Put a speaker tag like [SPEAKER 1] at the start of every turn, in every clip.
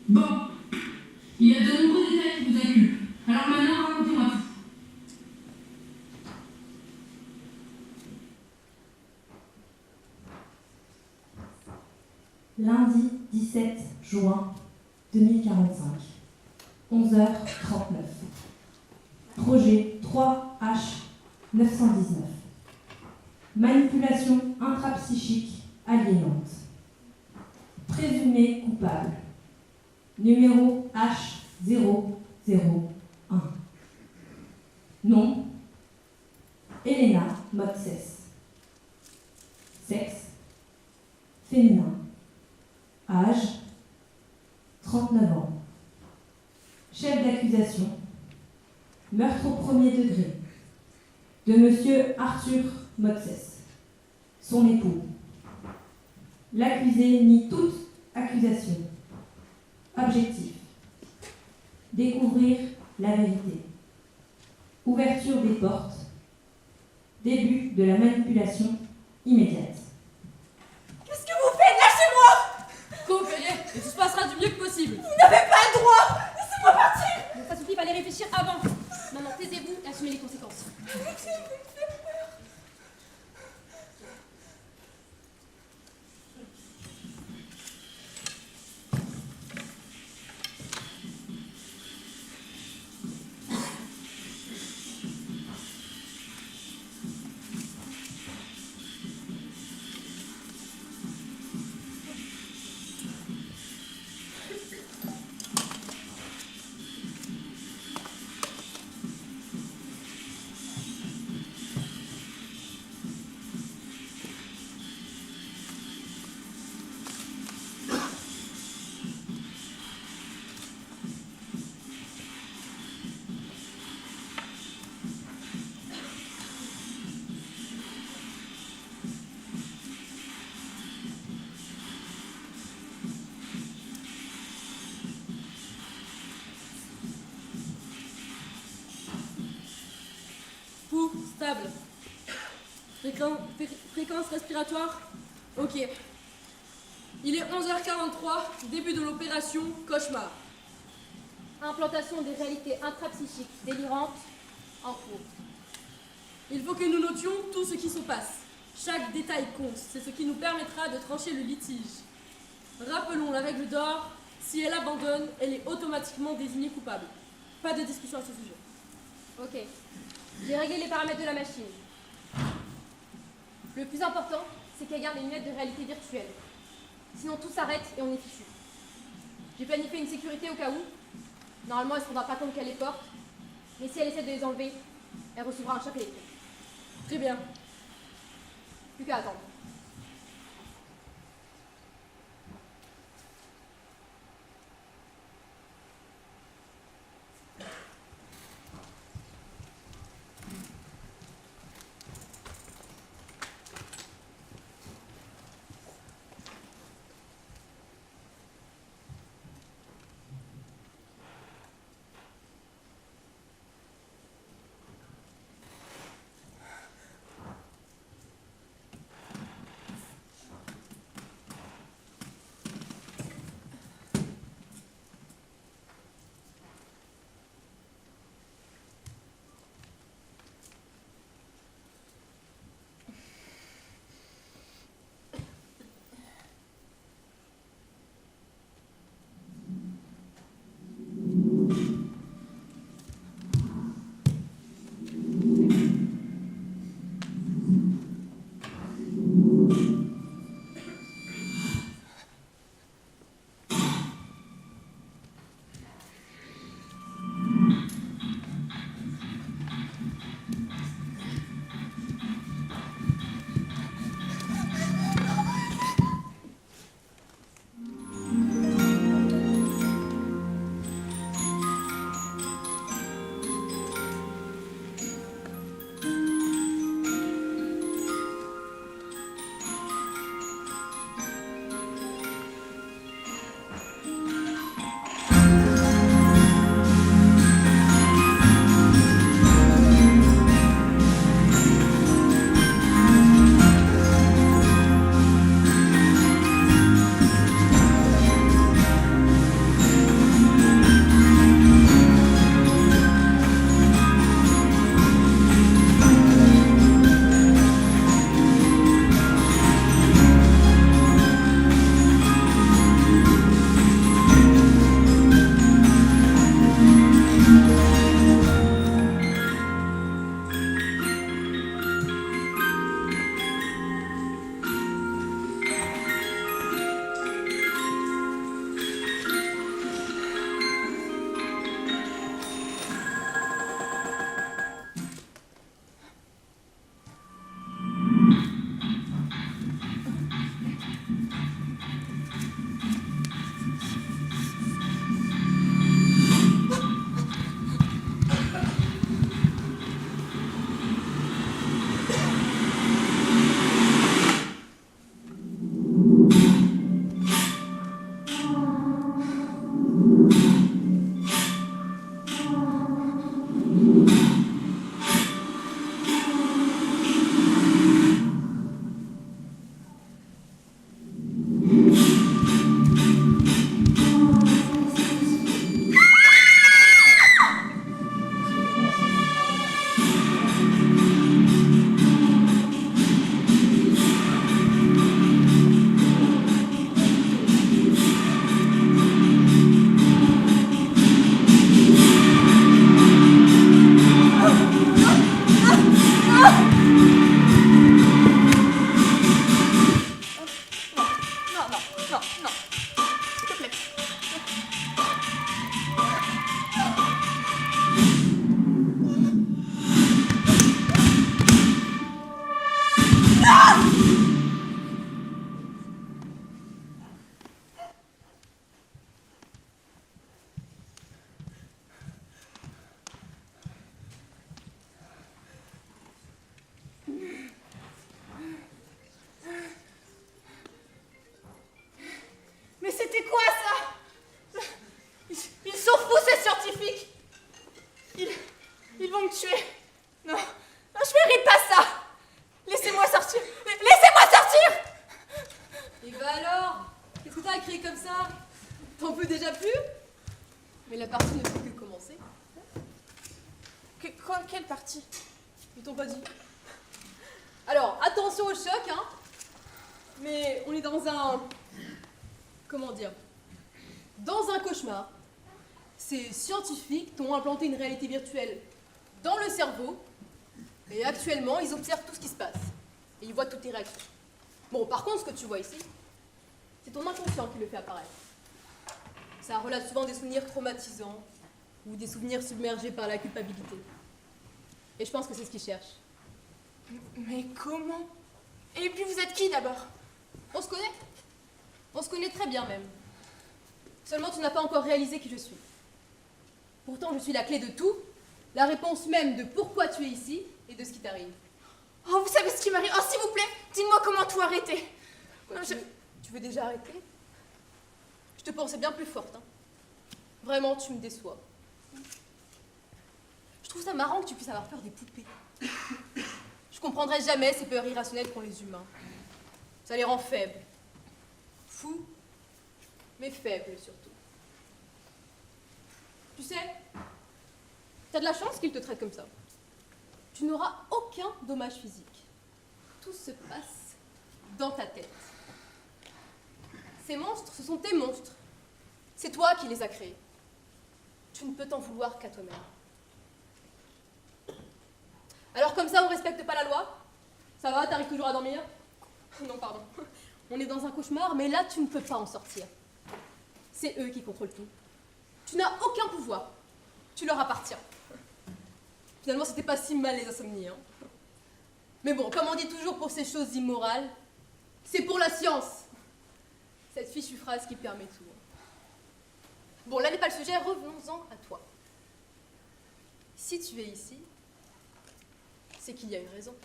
[SPEAKER 1] Bon, il y a de nombreux détails qui vous acculent. Alors maintenant, racontez-moi tout.
[SPEAKER 2] Lundi 17 juin 2045, 11h39. Projet 3H919. Manipulation intrapsychique aliénante. Présumé coupable. Numéro H001. Nom Elena Motses. Sexe féminin. Âge 39 ans. Chef d'accusation meurtre au premier degré de monsieur Arthur Motses, son époux. L'accusé nie toute accusation. Objectif découvrir la vérité. Ouverture des portes. Début de la manipulation immédiate.
[SPEAKER 3] Qu'est-ce que vous faites? Lâchez-moi!
[SPEAKER 4] Coopérez et tout se passera du mieux que possible.
[SPEAKER 3] Vous n'avez pas le droit! Laissez-moi partir!
[SPEAKER 4] Donc ça suffit, fallait réfléchir avant. Maintenant, taisez-vous et assumez les conséquences. Pouls stable. Fréquence respiratoire. Ok. Il est 11h43, début de l'opération Cauchemar. Implantation des réalités intrapsychiques délirantes en cours. Il faut que nous notions tout ce qui se passe. Chaque détail compte, c'est ce qui nous permettra de trancher le litige. Rappelons la règle d'or, si elle abandonne, elle est automatiquement désignée coupable. Pas de discussion à ce sujet. Ok. J'ai réglé les paramètres de la machine. Le plus important, c'est qu'elle garde les lunettes de réalité virtuelle. Sinon tout s'arrête et on est fichu. J'ai planifié une sécurité au cas où. Normalement, elle ne se rendra pas compte qu'elle les porte. Mais si elle essaie de les enlever, elle recevra un choc électrique. Très bien. Plus qu'à attendre. veux déjà plus? Mais la partie ne fait que commencer.
[SPEAKER 3] Quelle partie?
[SPEAKER 4] Ils t'ont pas dit. Alors, attention au choc, hein. Mais on est dans un... Comment dire? Dans un cauchemar. Ces scientifiques t'ont implanté une réalité virtuelle dans le cerveau. Et actuellement, ils observent tout ce qui se passe. Et ils voient toutes tes réactions. Bon, par contre, ce que tu vois ici, c'est ton inconscient qui le fait apparaître. Ça relate souvent des souvenirs traumatisants ou des souvenirs submergés par la culpabilité. Et je pense que c'est ce qu'ils cherchent.
[SPEAKER 3] Mais comment? Et puis vous êtes qui d'abord?
[SPEAKER 4] On se connaît? On se connaît très bien même. Seulement tu n'as pas encore réalisé qui je suis. Pourtant je suis la clé de tout, la réponse même de pourquoi tu es ici et de ce qui t'arrive.
[SPEAKER 3] Oh, vous savez ce qui m'arrive? Oh, s'il vous plaît, dites-moi comment tout arrêter.
[SPEAKER 4] Quoi, tu veux déjà arrêter? Je te pensais bien plus forte. Hein. Vraiment, tu me déçois. Je trouve ça marrant que tu puisses avoir peur des poupées. Je comprendrai jamais ces peurs irrationnelles qu'ont les humains. Ça les rend faibles. Fous, mais faibles surtout. Tu sais, t'as de la chance qu'ils te traitent comme ça. Tu n'auras aucun dommage physique. Tout se passe dans ta tête. Ces monstres, ce sont tes monstres. C'est toi qui les as créés. Tu ne peux t'en vouloir qu'à toi-même. Alors comme ça, on respecte pas la loi? Ça va, t'arrives toujours à dormir? Non, pardon. On est dans un cauchemar, mais là, tu ne peux pas en sortir. C'est eux qui contrôlent tout. Tu n'as aucun pouvoir. Tu leur appartiens. Finalement, c'était pas si mal les insomnies. Hein. Mais bon, comme on dit toujours pour ces choses immorales, c'est pour la science. Cette fichue phrase qui permet tout. Bon, là n'est pas le sujet, revenons-en à toi. Si tu es ici, c'est qu'il y a une raison.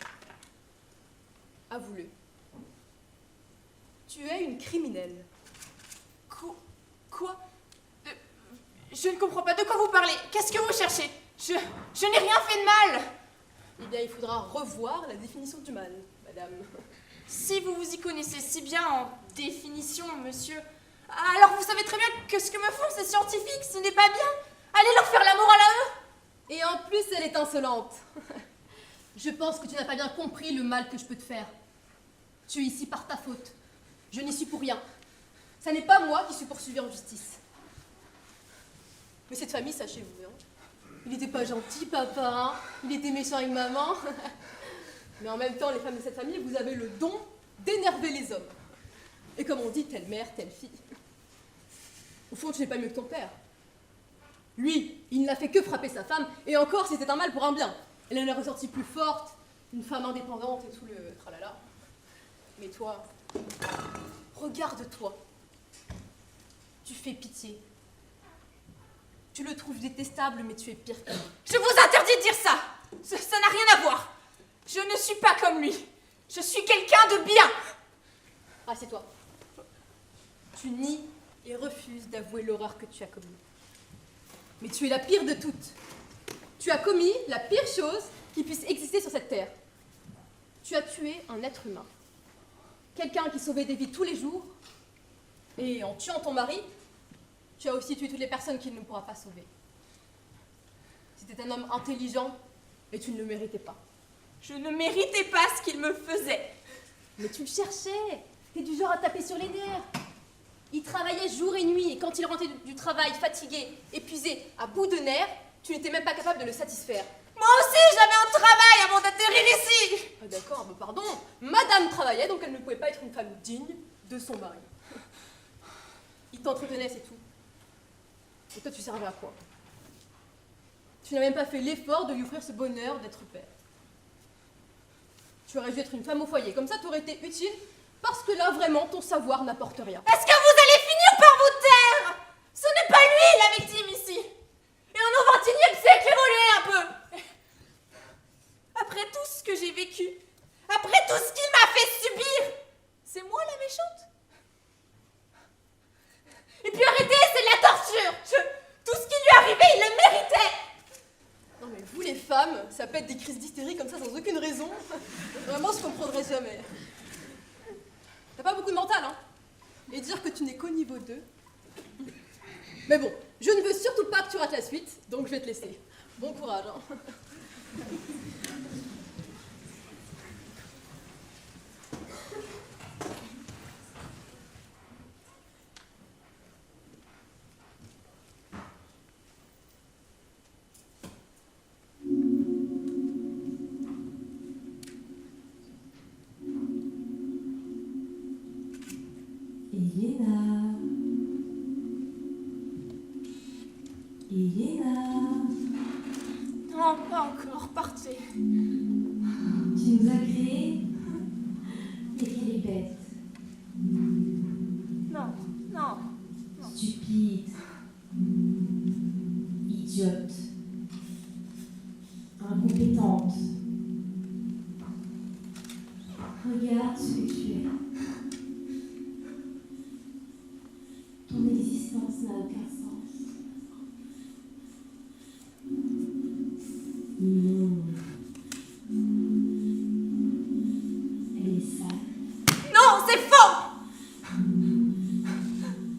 [SPEAKER 4] Avoue-le. Tu es une criminelle.
[SPEAKER 3] Quoi? Je ne comprends pas de quoi vous parlez. Qu'est-ce que vous cherchez? Je n'ai rien fait de mal.
[SPEAKER 4] Eh bien, il faudra revoir la définition du mal, madame.
[SPEAKER 3] Si vous vous y connaissez si bien en définition, monsieur, alors vous savez très bien que ce que me font ces scientifiques, ce n'est pas bien. Allez leur faire la morale à eux.
[SPEAKER 4] Et en plus, elle est insolente. Je pense que tu n'as pas bien compris le mal que je peux te faire. Tu es ici par ta faute. Je n'y suis pour rien. Ça n'est pas moi qui suis poursuivi en justice. Mais cette famille, sachez-vous, hein, il n'était pas gentil, papa, hein, il était méchant avec maman. Mais en même temps, les femmes de cette famille, vous avez le don d'énerver les hommes. Et comme on dit, telle mère, telle fille. Au fond, tu n'es pas mieux que ton père. Lui, il n'a fait que frapper sa femme, et encore, c'était un mal pour un bien. Elle en est ressortie plus forte, une femme indépendante et tout le tralala. Mais toi, regarde-toi. Tu fais pitié. Tu le trouves détestable, mais tu es pire que lui.
[SPEAKER 3] Je vous interdis de dire ça. Ça n'a rien à voir. Je ne suis pas comme lui. Je suis quelqu'un de bien.
[SPEAKER 4] Assieds-toi. Tu nies et refuses d'avouer l'horreur que tu as commise. Mais tu es la pire de toutes. Tu as commis la pire chose qui puisse exister sur cette terre. Tu as tué un être humain. Quelqu'un qui sauvait des vies tous les jours. Et en tuant ton mari, tu as aussi tué toutes les personnes qu'il ne pourra pas sauver. C'était un homme intelligent et tu ne le méritais pas.
[SPEAKER 3] Je ne méritais pas ce qu'il me faisait.
[SPEAKER 4] Mais tu le cherchais. T'es du genre à taper sur les nerfs. Il travaillait jour et nuit et quand il rentrait du travail fatigué, épuisé, à bout de nerfs, tu n'étais même pas capable de le satisfaire.
[SPEAKER 3] Moi aussi, j'avais un travail avant d'atterrir ici.
[SPEAKER 4] Ah d'accord, bah pardon. Madame travaillait, donc elle ne pouvait pas être une femme digne de son mari. Il t'entretenait, c'est tout. Et toi, tu servais à quoi? Tu n'as même pas fait l'effort de lui offrir ce bonheur d'être père. Tu aurais dû être une femme au foyer, comme ça tu aurais été utile, parce que là, vraiment, ton savoir n'apporte rien.
[SPEAKER 3] Est-ce que vous allez finir par vous taire? Ce n'est pas lui la victime ici. Et on est au XXIe siècle, évoluez un peu. Après tout ce que j'ai vécu, après tout ce qu'il m'a fait subir, c'est moi la méchante? Et puis arrêtez, c'est de la torture. Tout ce qui lui arrivait, il le méritait.
[SPEAKER 4] Non mais vous les femmes, ça peut être des crises d'hystérie comme ça sans aucune raison. Vraiment, je comprendrai jamais. T'as pas beaucoup de mental, hein? Et dire que tu n'es qu'au niveau 2, Mais bon, je ne veux surtout pas que tu rates la suite, donc je vais te laisser. Bon courage, hein.
[SPEAKER 2] Elena. Elena.
[SPEAKER 3] Non, pas encore, partez.
[SPEAKER 2] Tu nous as créés. Mais qu'elle est bête.
[SPEAKER 3] Non, non.
[SPEAKER 2] Stupide. Idiote. Incompétente. Regarde ce que tu es. Ton existence n'a aucun sens. Non. Elle est sale.
[SPEAKER 3] Non, c'est faux!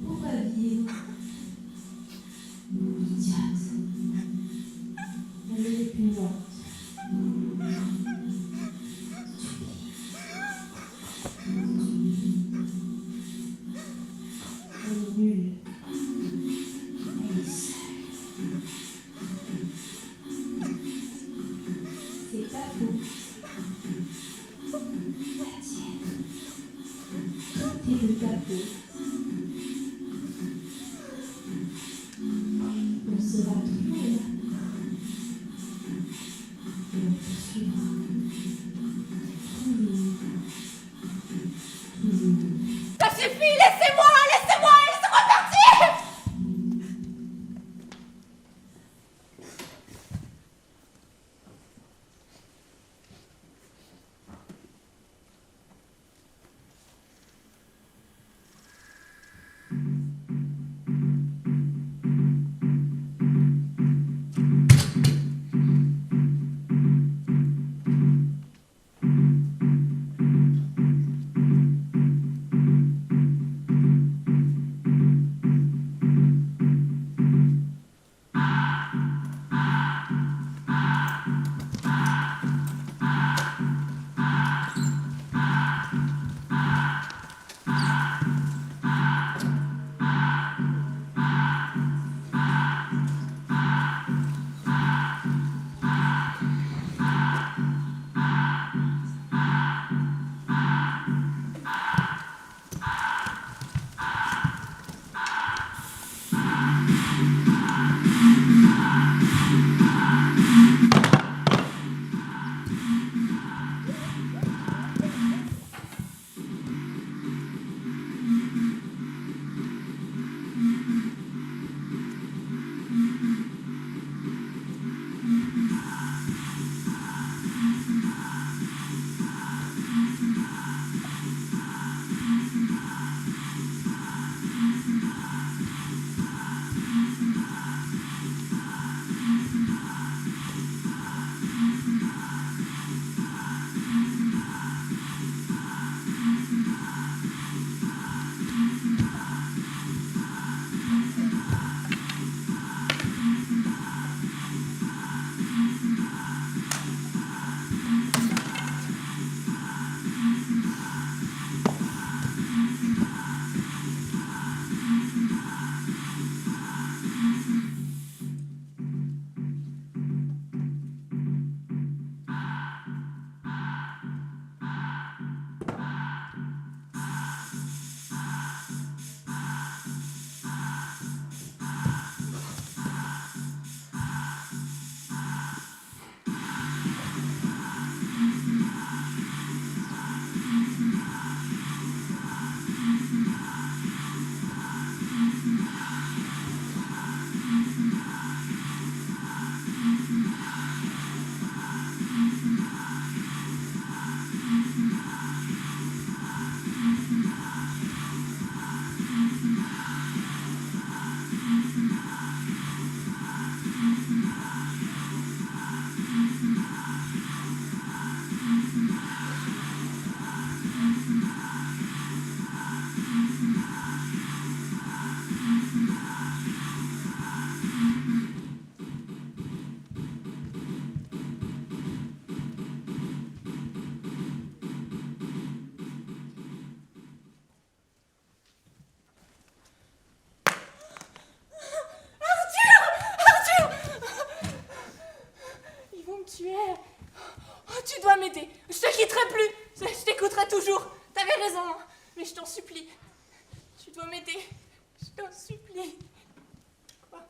[SPEAKER 2] Pourquoi vivre? Idiote. Elle est répugnante. Elle est nulle. Elle est seule. C'est ta faute. La tienne. Tout est de ta faute. On sera toujours là. Et on poursuivra. Toujours. Toujours.
[SPEAKER 3] Ça suffit, laissez-moi, laissez-moi, laissez-moi partir! ça toujours. T'avais raison, hein. Mais je t'en supplie. Tu dois m'aider. Je t'en supplie. Quoi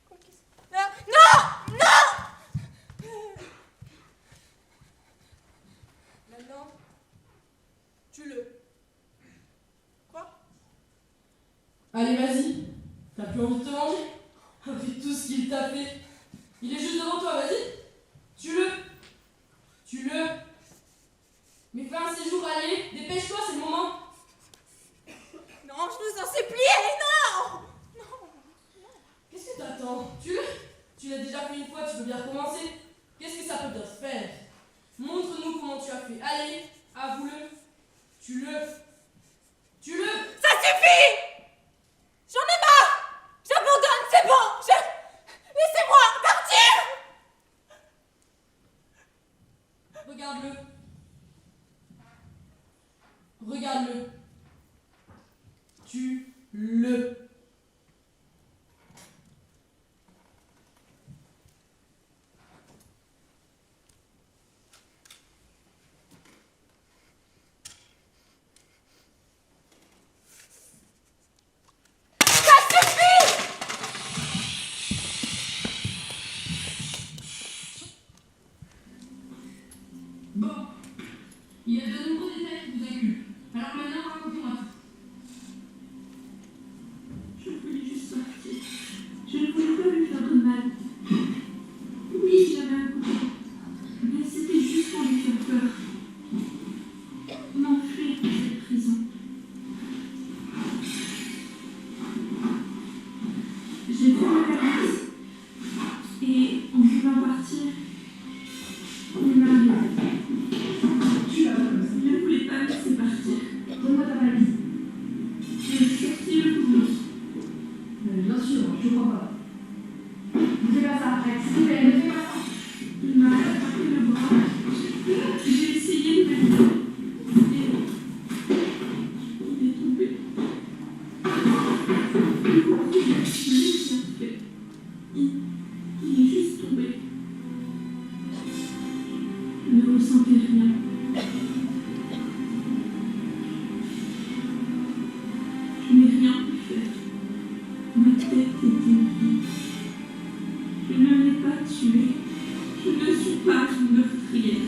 [SPEAKER 3] qu'est-ce que... Non! Non!
[SPEAKER 4] Maintenant, tue-le. Quoi?
[SPEAKER 1] Allez, vas-y. T'as plus envie de te manger? Avec tout ce qu'il t'a fait. Il est juste devant toi, vas-y. Tue-le. Tue-le. Mais fais un séjour, allez. Dépêche-toi, c'est le moment.
[SPEAKER 3] Non, je vous en supplie, allez, non!
[SPEAKER 1] Qu'est-ce que t'attends? Tue-le. Tu l'as déjà fait une fois, tu veux bien recommencer. Qu'est-ce que ça peut te faire? Montre-nous comment tu as fait. Allez, avoue-le. Tue-le. Tue-le.
[SPEAKER 3] Ça suffit! J'en ai marre! J'abandonne, c'est bon! Laissez-moi partir!
[SPEAKER 1] Regarde-le. Regarde-le. Tue-le. Bon, il y a de nombreux détails qui vous inculpent. Alors maintenant, racontez-moi tout.
[SPEAKER 5] Je voulais juste sortir. Je ne voulais pas lui faire de mal. Oui, j'avais un couteau. Mais c'était juste pour lui faire peur. M'enfuir de cette prison. J'ai fermé la porte. Et en voulant partir, il m'a arrêté. Je ne voulais pas me laisser partir.
[SPEAKER 1] Donne-moi ta valise.
[SPEAKER 5] J'ai sorti le couteau.
[SPEAKER 1] Bien sûr, je crois pas. Ne fais pas ça, Rex. S'il vous plaît, ne fais pas ça.
[SPEAKER 5] Il m'a attrapé le bras. J'ai essayé de m'aider. Et il est tombé. Il a rien fait. Il est juste tombé. Je ne ressentais rien. Je n'ai rien pu faire. Ma tête était vide. Je ne l'ai pas tué. Je ne suis pas une meurtrière.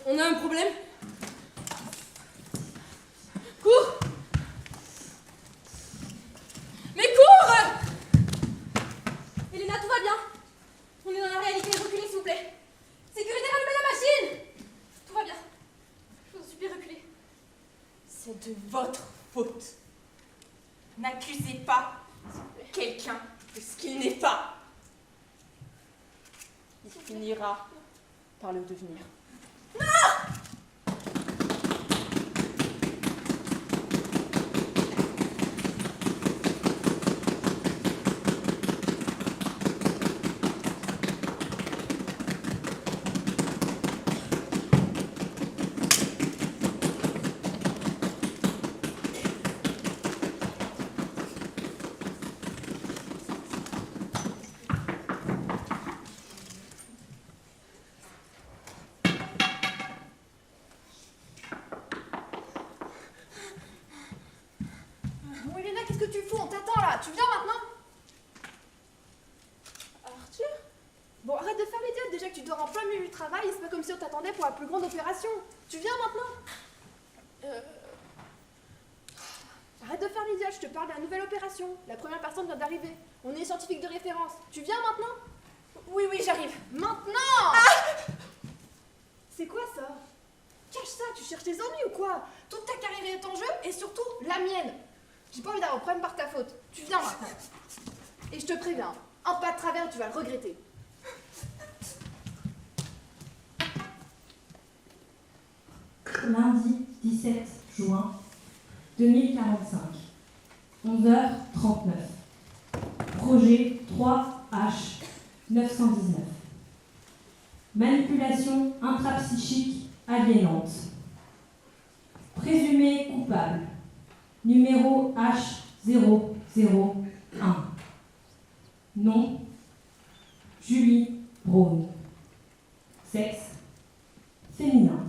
[SPEAKER 4] On a un problème? Cours! Mais cours! Elena, tout va bien? On est dans la réalité, reculez s'il vous plaît. Sécurité, rallumez la machine! Tout va bien. Je vous en supplie, reculez.
[SPEAKER 3] C'est de votre faute. N'accusez pas quelqu'un de ce qu'il n'est pas. Il finira par le devenir.
[SPEAKER 4] Bon, Elena, qu'est-ce que tu fous? On t'attend là. Tu viens maintenant? Arthur? Bon, arrête de faire l'idiote. Déjà que tu dors en plein milieu du travail, c'est pas comme si on t'attendait pour la plus grande opération. Tu viens maintenant? Arrête de faire l'idiote, je te parle de la nouvelle opération. La première personne vient d'arriver. On est scientifique de référence. Tu viens maintenant?
[SPEAKER 3] Oui, j'arrive.
[SPEAKER 4] Maintenant! C'est quoi ça? Cache ça, tu cherches tes ennuis ou quoi? Toute ta carrière est en jeu et surtout la mienne. J'ai pas envie d'avoir un problème par ta faute. Tu viens maintenant. Et je te préviens, un pas de travers, tu vas le regretter.
[SPEAKER 2] Lundi 17 juin 2045, 11h39. Projet 3H 919. Manipulation intrapsychique aliénante. Présumé coupable. Numéro H001. Nom Julie Braun. Sexe féminin.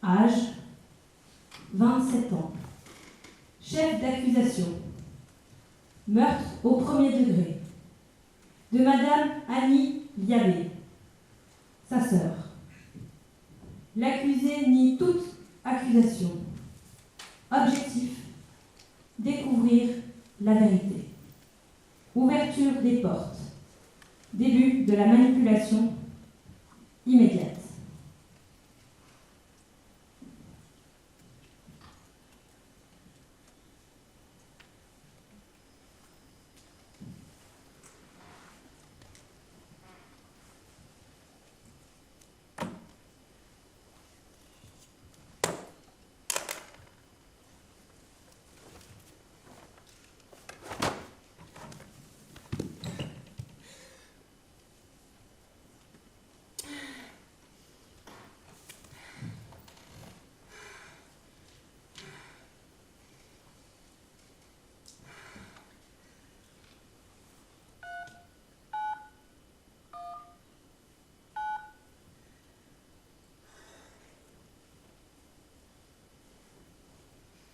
[SPEAKER 2] Âge 27 ans. Chef d'accusation. Meurtre au premier degré. De Madame Annie Liavé, sa sœur. L'accusé nie toute accusation. Objectif, découvrir la vérité. Ouverture des portes. Début de la manipulation immédiate.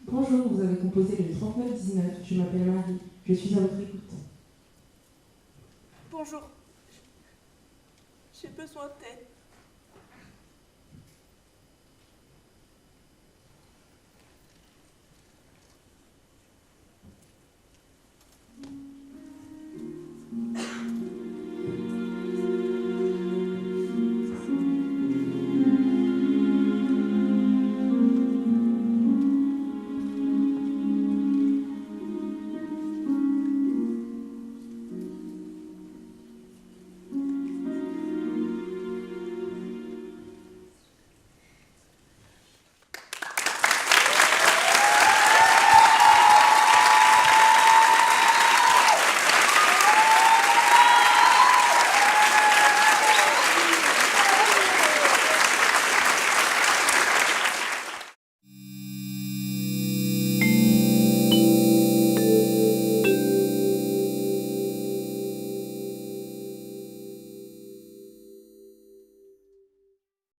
[SPEAKER 6] Bonjour, vous avez composé le 3919. Je m'appelle Marie. Je suis à votre écoute.
[SPEAKER 5] Bonjour. J'ai besoin d'aide.